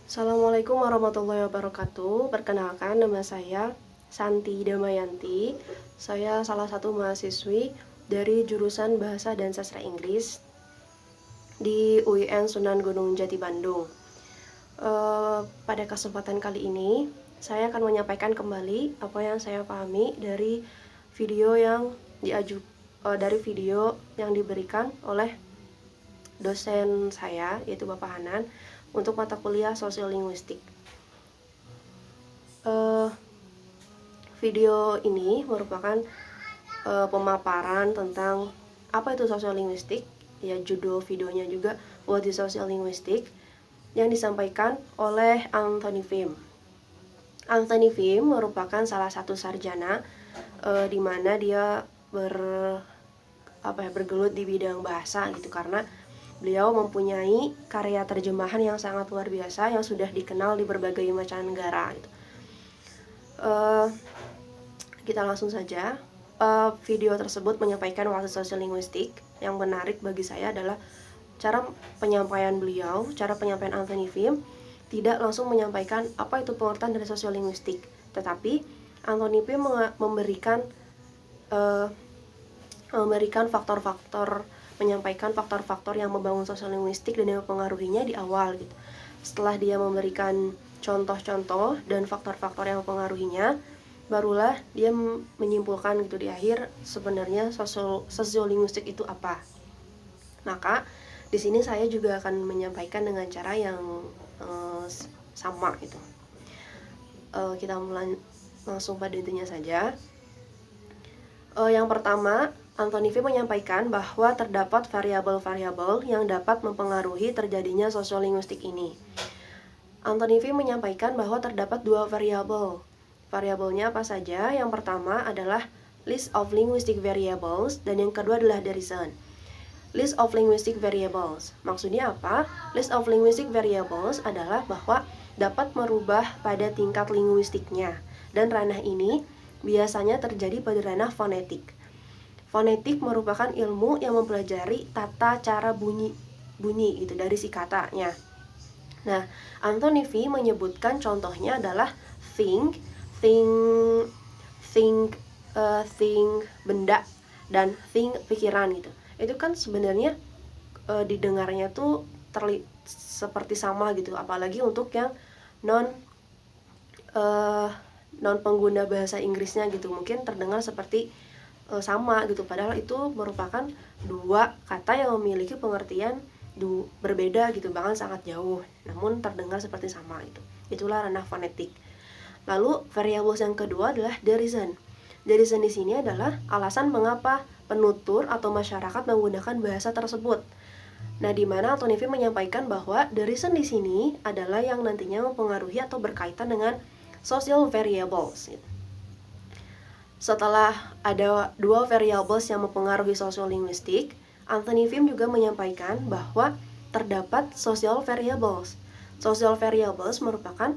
Assalamualaikum warahmatullahi wabarakatuh. Perkenalkan, nama saya Santi Damayanti. Saya salah satu mahasiswi dari jurusan Bahasa dan Sastra Inggris di UIN Sunan Gunung Jati Bandung. Pada kesempatan kali ini, saya akan menyampaikan kembali apa yang saya pahami dari video yang diberikan oleh dosen saya, yaitu Bapak Hanan, untuk mata kuliah sosiolinguistik. Video ini merupakan pemaparan tentang apa itu sosiolinguistik, ya judul videonya juga What is Sociolinguistic, yang disampaikan oleh Anthony Fim. Anthony Fim merupakan salah satu sarjana di mana dia bergelut di bidang bahasa gitu, karena beliau mempunyai karya terjemahan yang sangat luar biasa yang sudah dikenal di berbagai macam negara gitu. Kita langsung saja. Video tersebut menyampaikan what is sociolinguistic. Yang menarik bagi saya adalah cara penyampaian beliau, cara penyampaian Anthony Fim tidak langsung menyampaikan apa itu pengertian dari sosiolinguistik, tetapi Anthony Fim menyampaikan faktor-faktor yang membangun sosiolinguistik dan yang mempengaruhinya di awal gitu. Setelah dia memberikan contoh-contoh dan faktor-faktor yang mempengaruhinya, barulah dia menyimpulkan gitu di akhir sebenarnya sosiolinguistik itu apa. Maka di sini saya juga akan menyampaikan dengan cara yang sama gitu. Kita mulai langsung pada intinya saja. Yang pertama, Anthony Fim menyampaikan bahwa terdapat variabel-variabel yang dapat mempengaruhi terjadinya sosiolinguistik ini. Anthony Fim menyampaikan bahwa terdapat dua variabel. Variabelnya apa saja? Yang pertama adalah list of linguistic variables dan yang kedua adalah derision. List of linguistic variables. Maksudnya apa? List of linguistic variables adalah bahwa dapat merubah pada tingkat linguistiknya, dan ranah ini biasanya terjadi pada ranah fonetik. Fonetik merupakan ilmu yang mempelajari tata cara bunyi gitu dari si katanya. Nah, Anthony Fim menyebutkan contohnya adalah think benda, dan think pikiran gitu. Itu kan sebenarnya didengarnya tuh seperti sama gitu, apalagi untuk yang non pengguna bahasa Inggrisnya gitu, mungkin terdengar seperti sama gitu, padahal itu merupakan dua kata yang memiliki pengertian berbeda gitu, bahkan sangat jauh, namun terdengar seperti sama itu. Itulah ranah fonetik. Lalu variabel yang kedua adalah derision. Derision di sini adalah alasan mengapa penutur atau masyarakat menggunakan bahasa tersebut. Nah, di mana Anthony Fim menyampaikan bahwa derision di sini adalah yang nantinya mempengaruhi atau berkaitan dengan social variables. Setelah ada dua variables yang mempengaruhi sosiolinguistik, Anthony Fim juga menyampaikan bahwa terdapat social variables. Social variables merupakan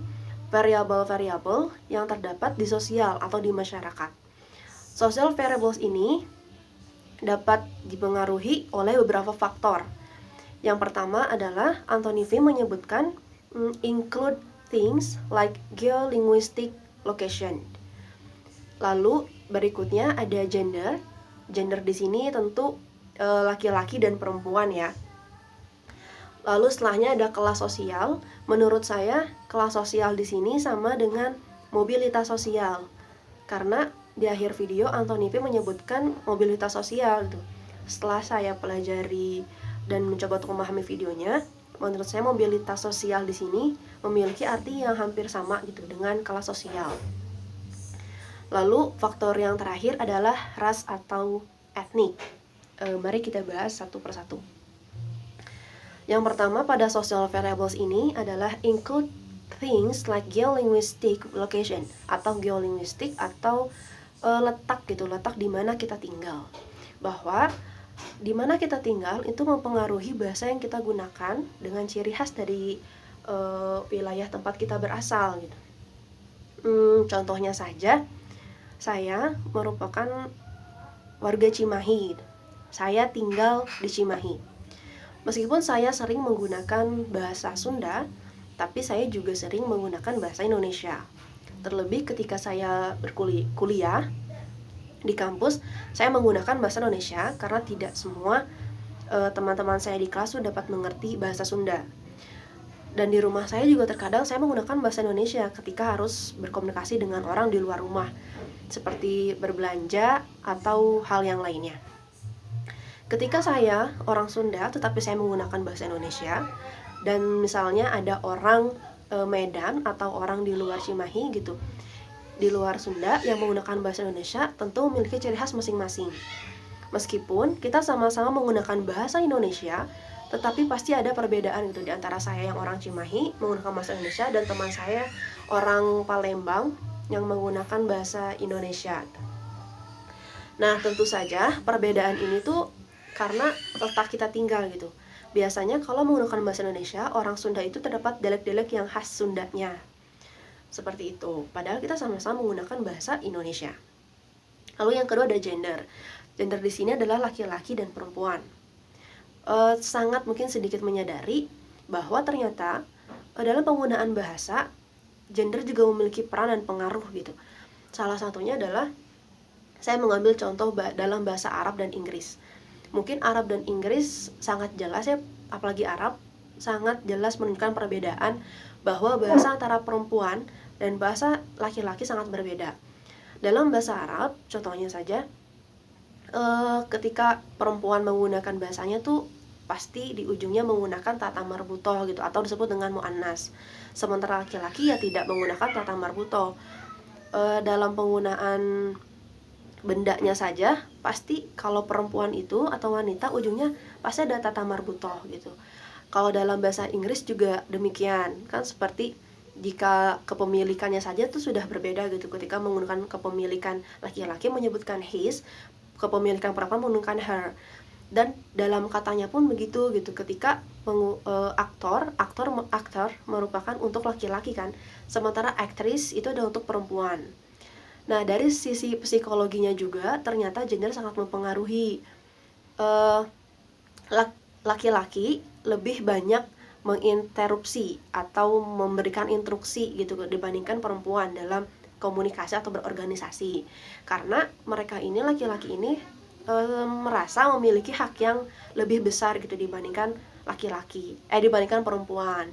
variabel-variabel yang terdapat di sosial atau di masyarakat. Social variables ini dapat dipengaruhi oleh beberapa faktor. Yang pertama adalah Anthony Fim menyebutkan include things like geolinguistic location. Lalu berikutnya ada gender. Gender di sini tentu laki-laki dan perempuan ya. Lalu setelahnya ada kelas sosial. Menurut saya kelas sosial di sini sama dengan mobilitas sosial, karena di akhir video Anthony Fim menyebutkan mobilitas sosial gitu. Setelah saya pelajari dan mencoba untuk memahami videonya, menurut saya mobilitas sosial di sini memiliki arti yang hampir sama gitu dengan kelas sosial. Lalu faktor yang terakhir adalah ras atau etnik. Mari kita bahas satu persatu. Yang pertama pada social variables ini adalah include things like geolinguistic location atau geolinguistik atau letak gitu, letak di mana kita tinggal. Bahwa di mana kita tinggal itu mempengaruhi bahasa yang kita gunakan dengan ciri khas dari wilayah tempat kita berasal gitu. Contohnya saja, saya merupakan warga Cimahi gitu. Saya tinggal di Cimahi. Meskipun saya sering menggunakan bahasa Sunda, tapi saya juga sering menggunakan bahasa Indonesia. Terlebih ketika saya berkuliah di kampus, saya menggunakan bahasa Indonesia karena tidak semua teman-teman saya di kelas tuh dapat mengerti bahasa Sunda. Dan di rumah saya juga terkadang saya menggunakan bahasa Indonesia ketika harus berkomunikasi dengan orang di luar rumah, seperti berbelanja atau hal yang lainnya. Ketika saya orang Sunda tetapi saya menggunakan bahasa Indonesia, dan misalnya ada orang Medan atau orang di luar Cimahi gitu, di luar Sunda yang menggunakan bahasa Indonesia, tentu memiliki ciri khas masing-masing. Meskipun kita sama-sama menggunakan bahasa Indonesia, tetapi pasti ada perbedaan gitu di antara saya yang orang Cimahi menggunakan bahasa Indonesia dan teman saya orang Palembang yang menggunakan bahasa Indonesia. Nah, tentu saja perbedaan ini tuh karena letak kita tinggal gitu. Biasanya kalau menggunakan bahasa Indonesia, orang Sunda itu terdapat dialek-dialek yang khas Sundanya. Seperti itu. Padahal kita sama-sama menggunakan bahasa Indonesia. Lalu yang kedua ada gender. Gender di sini adalah laki-laki dan perempuan. Sangat mungkin sedikit menyadari bahwa ternyata dalam penggunaan bahasa, gender juga memiliki peran dan pengaruh gitu. Salah satunya adalah saya mengambil contoh dalam bahasa Arab dan Inggris. Mungkin Arab dan Inggris sangat jelas ya, apalagi Arab sangat jelas menunjukkan perbedaan bahwa bahasa antara perempuan dan bahasa laki-laki sangat berbeda. Dalam bahasa Arab, contohnya saja, ketika perempuan menggunakan bahasanya tuh pasti di ujungnya menggunakan tata marbutoh gitu, atau disebut dengan muannas. Sementara laki-laki ya tidak menggunakan tata marbutoh. Dalam penggunaan bendanya saja pasti kalau perempuan itu atau wanita ujungnya pasti ada tata marbutoh gitu. Kalau dalam bahasa Inggris juga demikian kan, seperti jika kepemilikannya saja tuh sudah berbeda gitu. Ketika menggunakan kepemilikan laki-laki menyebutkan his, kepemilikan perempuan menggunakan her. Dan dalam katanya pun begitu gitu. Ketika aktor merupakan untuk laki-laki kan, sementara aktris itu adalah untuk perempuan. Nah, dari sisi psikologinya juga ternyata gender sangat mempengaruhi. Laki-laki lebih banyak menginterupsi atau memberikan instruksi gitu dibandingkan perempuan dalam komunikasi atau berorganisasi. Karena mereka ini, laki-laki ini merasa memiliki hak yang lebih besar gitu dibandingkan dibandingkan perempuan.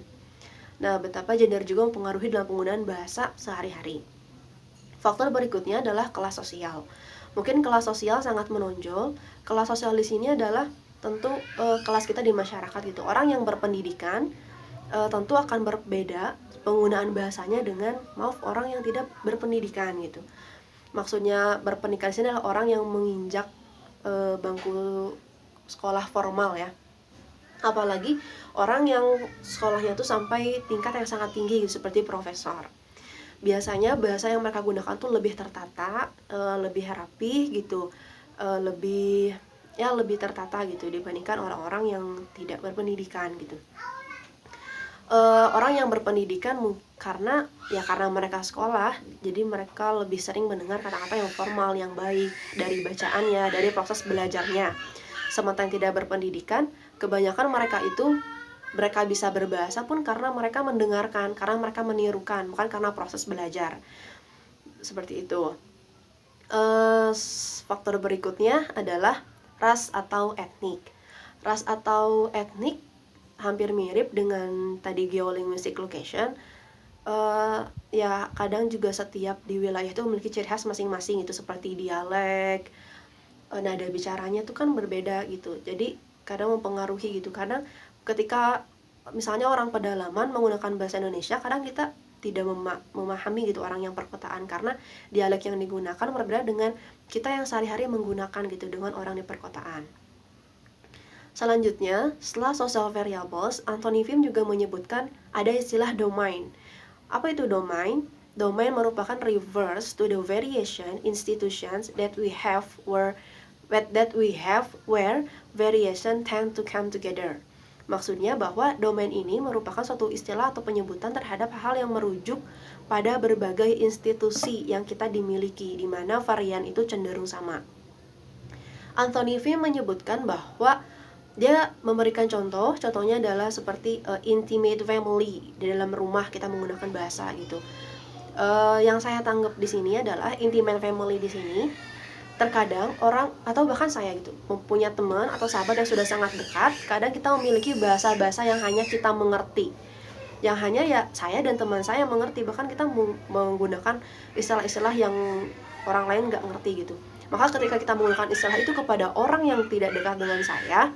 Nah, betapa gender juga mempengaruhi dalam penggunaan bahasa sehari-hari. Faktor berikutnya adalah kelas sosial. Mungkin kelas sosial sangat menonjol. Kelas sosial di sini adalah tentu kelas kita di masyarakat gitu. Orang yang berpendidikan tentu akan berbeda penggunaan bahasanya dengan orang yang tidak berpendidikan gitu. Maksudnya berpendidikan di sini adalah orang yang menginjak bangku sekolah formal ya. Apalagi orang yang sekolahnya tuh sampai tingkat yang sangat tinggi gitu, seperti profesor. Biasanya bahasa yang mereka gunakan tuh lebih tertata, lebih rapi gitu, lebih tertata gitu dibandingkan orang-orang yang tidak berpendidikan gitu. Orang yang berpendidikan karena mereka sekolah, jadi mereka lebih sering mendengar kata-kata yang formal, yang baik dari bacaannya, dari proses belajarnya. Sementara yang tidak berpendidikan, kebanyakan mereka bisa berbahasa pun karena mereka mendengarkan, karena mereka menirukan, bukan karena proses belajar. Seperti itu. Faktor berikutnya adalah ras atau etnik. Ras atau etnik hampir mirip dengan tadi geolinguistic location. Kadang juga setiap di wilayah itu memiliki ciri khas masing-masing itu, seperti dialek, nada bicaranya itu kan berbeda gitu. Jadi kadang mempengaruhi gitu. Kadang ketika misalnya orang pedalaman menggunakan bahasa Indonesia, kadang kita tidak memahami gitu orang yang perkotaan, karena dialek yang digunakan berbeda dengan kita yang sehari-hari menggunakan gitu dengan orang di perkotaan. Selanjutnya, setelah social variables, Anthony Fim juga menyebutkan ada istilah domain. Apa itu domain? Domain merupakan reverse to the variation institutions that we have where variation tend to come together. Maksudnya bahwa domain ini merupakan suatu istilah atau penyebutan terhadap hal yang merujuk pada berbagai institusi yang kita dimiliki, di mana varian itu cenderung sama. Anthony Fim menyebutkan bahwa Dia memberikan contohnya adalah seperti intimate family, di dalam rumah kita menggunakan bahasa gitu. Yang saya tanggap di sini adalah intimate family di sini. Terkadang orang atau bahkan saya gitu mempunyai teman atau sahabat yang sudah sangat dekat, kadang kita memiliki bahasa-bahasa yang hanya kita mengerti, yang hanya ya saya dan teman saya mengerti, bahkan kita menggunakan istilah-istilah yang orang lain nggak ngerti gitu. Maka ketika kita menggunakan istilah itu kepada orang yang tidak dekat dengan saya,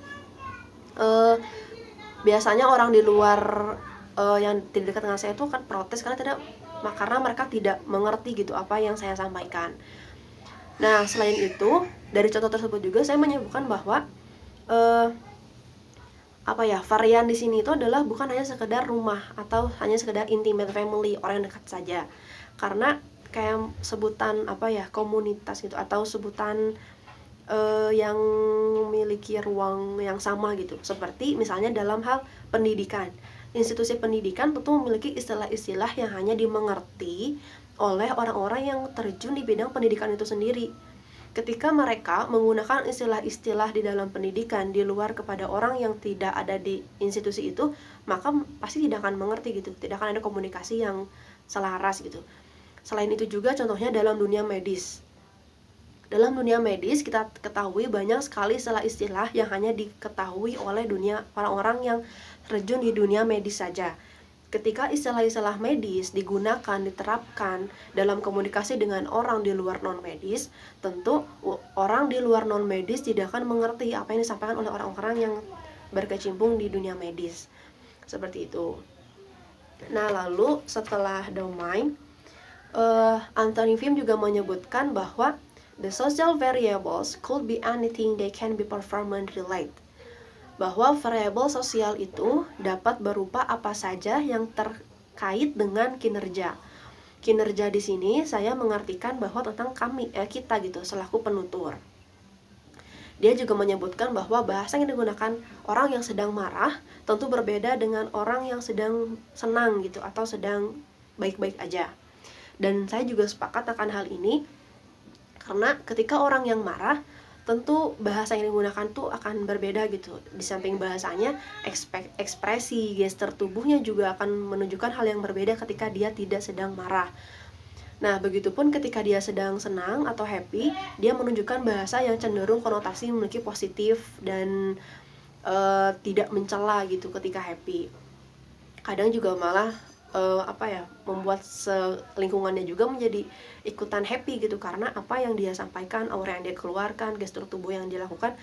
biasanya orang di luar yang tidak dekat dengan saya itu akan protes karena mereka tidak mengerti gitu apa yang saya sampaikan. Nah, selain itu, dari contoh tersebut juga saya menyebutkan bahwa varian di sini itu adalah bukan hanya sekedar rumah atau hanya sekedar intimate family, orang yang dekat saja. Karena kayak sebutan komunitas gitu atau sebutan yang memiliki ruang yang sama gitu. Seperti misalnya dalam hal pendidikan. Institusi pendidikan tentu memiliki istilah-istilah yang hanya dimengerti oleh orang-orang yang terjun di bidang pendidikan itu sendiri. Ketika mereka menggunakan istilah-istilah di dalam pendidikan di luar kepada orang yang tidak ada di institusi itu, maka pasti tidak akan mengerti gitu, tidak akan ada komunikasi yang selaras gitu. Selain itu juga contohnya dalam dunia medis. Dalam dunia medis kita ketahui banyak sekali istilah-istilah yang hanya diketahui oleh orang-orang yang terjun di dunia medis saja. Ketika istilah-istilah medis digunakan, diterapkan dalam komunikasi dengan orang di luar non-medis, tentu orang di luar non-medis tidak akan mengerti apa yang disampaikan oleh orang-orang yang berkecimpung di dunia medis. Seperti itu. Nah, lalu setelah domain, Anthony Fim juga menyebutkan bahwa the social variables could be anything they can be performance related. Bahwa variabel sosial itu dapat berupa apa saja yang terkait dengan kinerja. Kinerja di sini saya mengartikan bahwa tentang kita gitu selaku penutur. Dia juga menyebutkan bahwa bahasa yang digunakan orang yang sedang marah tentu berbeda dengan orang yang sedang senang gitu atau sedang baik-baik aja. Dan saya juga sepakat akan hal ini karena ketika orang yang marah tentu bahasa yang digunakan tuh akan berbeda gitu. Di samping bahasanya, ekspresi, gestur tubuhnya juga akan menunjukkan hal yang berbeda ketika dia tidak sedang marah. Nah, begitupun ketika dia sedang senang atau happy, dia menunjukkan bahasa yang cenderung konotasi memiliki positif dan tidak mencela gitu ketika happy. Kadang juga malah membuat lingkungannya juga menjadi ikutan happy gitu karena apa yang dia sampaikan, aura yang dia keluarkan, gestur tubuh yang dia lakukan,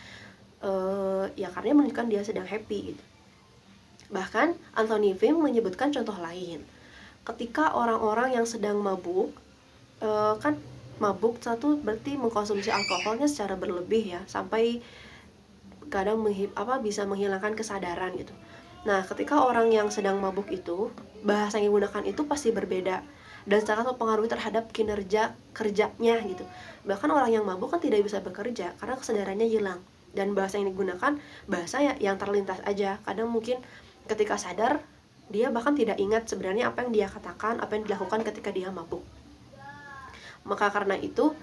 karena menunjukkan dia sedang happy gitu. Bahkan Anthony Fim menyebutkan contoh lain, ketika orang-orang yang sedang mabuk, kan mabuk satu berarti mengkonsumsi alkoholnya secara berlebih ya, sampai kadang bisa menghilangkan kesadaran gitu. Nah, ketika orang yang sedang mabuk itu, bahasa yang digunakan itu pasti berbeda dan sangat mempengaruhi terhadap kinerja kerjanya gitu. Bahkan orang yang mabuk kan tidak bisa bekerja karena kesadarannya hilang, dan bahasa yang digunakan bahasa yang terlintas aja. Kadang mungkin ketika sadar dia bahkan tidak ingat sebenarnya apa yang dia katakan, apa yang dilakukan ketika dia mabuk. Maka karena itu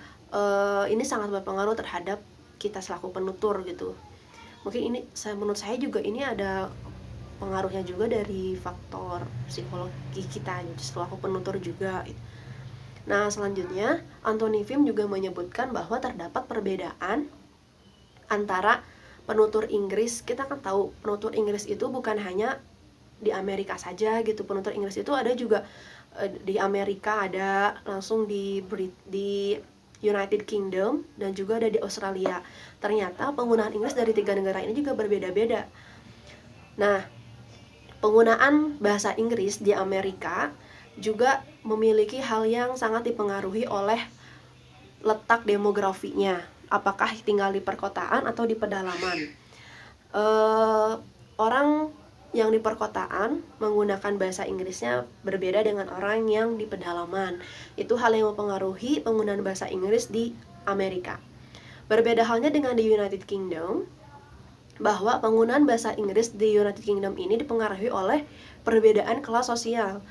ini sangat berpengaruh terhadap kita selaku penutur gitu. Mungkin ini menurut saya juga ini ada pengaruhnya juga dari faktor psikologi kita selaku penutur juga. Nah, selanjutnya Anthony Fim juga menyebutkan bahwa terdapat perbedaan antara penutur Inggris. Kita kan tahu penutur Inggris itu bukan hanya di Amerika saja gitu. Penutur Inggris itu ada juga di Amerika, ada langsung di United Kingdom, dan juga ada di Australia. Ternyata penggunaan Inggris dari 3 negara ini juga berbeda-beda. Nah, penggunaan bahasa Inggris di Amerika juga memiliki hal yang sangat dipengaruhi oleh letak demografinya. Apakah tinggal di perkotaan atau di pedalaman. Orang yang di perkotaan menggunakan bahasa Inggrisnya berbeda dengan orang yang di pedalaman. Itu hal yang mempengaruhi penggunaan bahasa Inggris di Amerika. Berbeda halnya dengan di United Kingdom, bahwa penggunaan bahasa Inggris di United Kingdom ini dipengaruhi oleh perbedaan kelas sosial.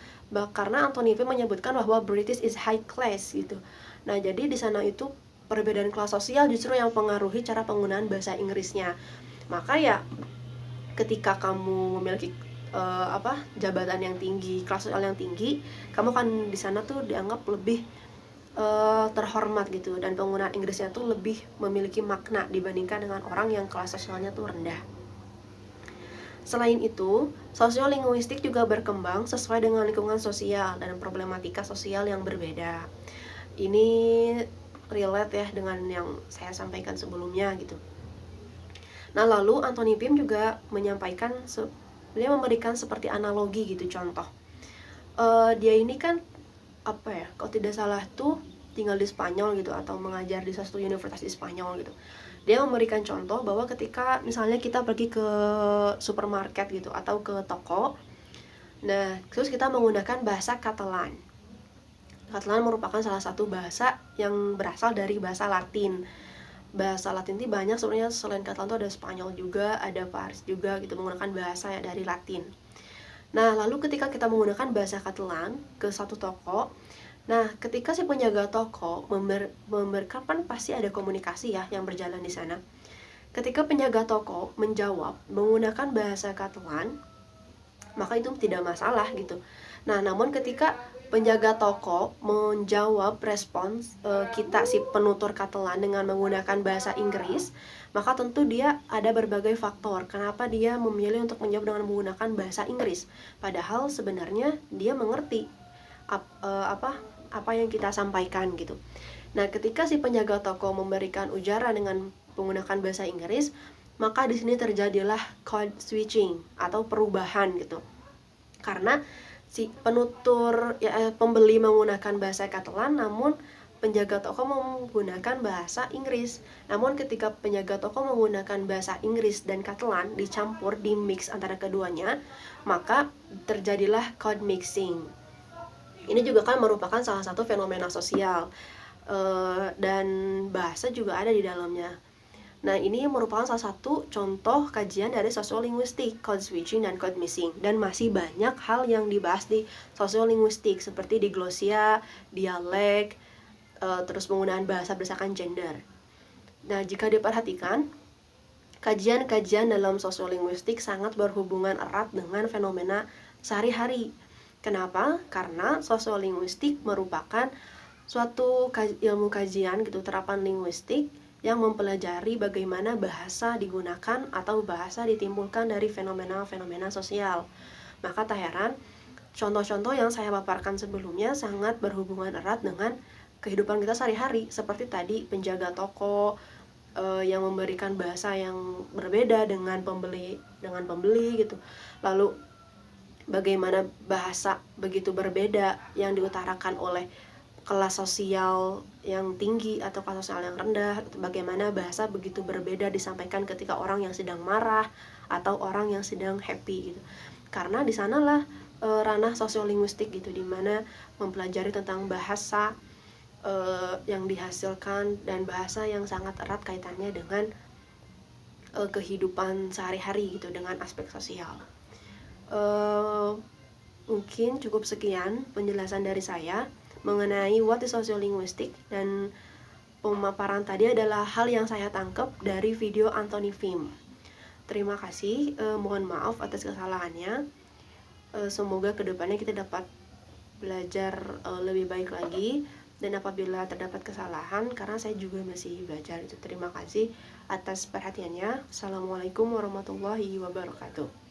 Karena Anthony Fim menyebutkan bahwa British is high class gitu. Nah, jadi di sana itu perbedaan kelas sosial justru yang mempengaruhi cara penggunaan bahasa Inggrisnya. Maka ya ketika kamu memiliki jabatan yang tinggi, kelas sosial yang tinggi, kamu kan di sana tuh dianggap lebih terhormat gitu, dan penggunaan Inggrisnya tuh lebih memiliki makna dibandingkan dengan orang yang kelas sosialnya tuh rendah. Selain itu, sosiolinguistik juga berkembang sesuai dengan lingkungan sosial dan problematika sosial yang berbeda. Ini relate ya dengan yang saya sampaikan sebelumnya gitu. Nah, lalu Anthony Pym juga menyampaikan, dia memberikan seperti analogi gitu, contoh. Dia ini kan kalau tidak salah tuh tinggal di Spanyol gitu, atau mengajar di suatu universitas di Spanyol gitu. Dia memberikan contoh bahwa ketika misalnya kita pergi ke supermarket gitu atau ke toko, nah terus kita menggunakan bahasa Catalan. Catalan merupakan salah satu bahasa yang berasal dari bahasa Latin. Bahasa Latin itu banyak sebenarnya, selain Catalan itu ada Spanyol juga, ada Paris juga gitu, menggunakan bahasa ya dari Latin. Nah, lalu ketika kita menggunakan bahasa Catalan ke satu toko, nah ketika si penjaga toko kan pasti ada komunikasi ya yang berjalan di sana. Ketika penjaga toko menjawab menggunakan bahasa Catalan, maka itu tidak masalah gitu. Nah, namun ketika penjaga toko menjawab respons kita si penutur Catalan dengan menggunakan bahasa Inggris, maka tentu dia ada berbagai faktor kenapa dia memilih untuk menjawab dengan menggunakan bahasa Inggris. Padahal sebenarnya dia mengerti apa yang kita sampaikan gitu. Nah, ketika si penjaga toko memberikan ujaran dengan menggunakan bahasa Inggris, maka di sini terjadilah code switching atau perubahan gitu. Karena si pembeli menggunakan bahasa Catalan, namun penjaga toko menggunakan bahasa Inggris. Namun ketika penjaga toko menggunakan bahasa Inggris dan Catalan dicampur, di mix antara keduanya, maka terjadilah code mixing. Ini juga kan merupakan salah satu fenomena sosial, dan bahasa juga ada di dalamnya. Nah, ini merupakan salah satu contoh kajian dari sosiolinguistik, code switching dan code mixing. Dan masih banyak hal yang dibahas di sosiolinguistik, seperti diglosia, dialek, terus penggunaan bahasa berdasarkan gender. Nah, jika diperhatikan, kajian-kajian dalam sosiolinguistik sangat berhubungan erat dengan fenomena sehari-hari. Kenapa? Karena sosiolinguistik merupakan suatu ilmu kajian gitu, terapan linguistik yang mempelajari bagaimana bahasa digunakan atau bahasa ditimbulkan dari fenomena-fenomena sosial. Maka tak heran, contoh-contoh yang saya paparkan sebelumnya sangat berhubungan erat dengan kehidupan kita sehari-hari, seperti tadi penjaga toko yang memberikan bahasa yang berbeda dengan pembeli gitu. Lalu bagaimana bahasa begitu berbeda yang diutarakan oleh kelas sosial yang tinggi atau kelas sosial yang rendah, bagaimana bahasa begitu berbeda disampaikan ketika orang yang sedang marah atau orang yang sedang happy gitu. Karena di sanalah ranah sosiolinguistik gitu, dimana mempelajari tentang bahasa yang dihasilkan, dan bahasa yang sangat erat kaitannya dengan kehidupan sehari-hari gitu, dengan aspek sosial. Mungkin cukup sekian penjelasan dari saya mengenai what is sociolinguistic, dan pemaparan tadi adalah hal yang saya tangkap dari video Anthony Pym. Terima kasih, mohon maaf atas kesalahannya. Semoga kedepannya kita dapat belajar lebih baik lagi, dan apabila terdapat kesalahan, karena saya juga masih belajar itu. Terima kasih atas perhatiannya. Assalamualaikum warahmatullahi wabarakatuh.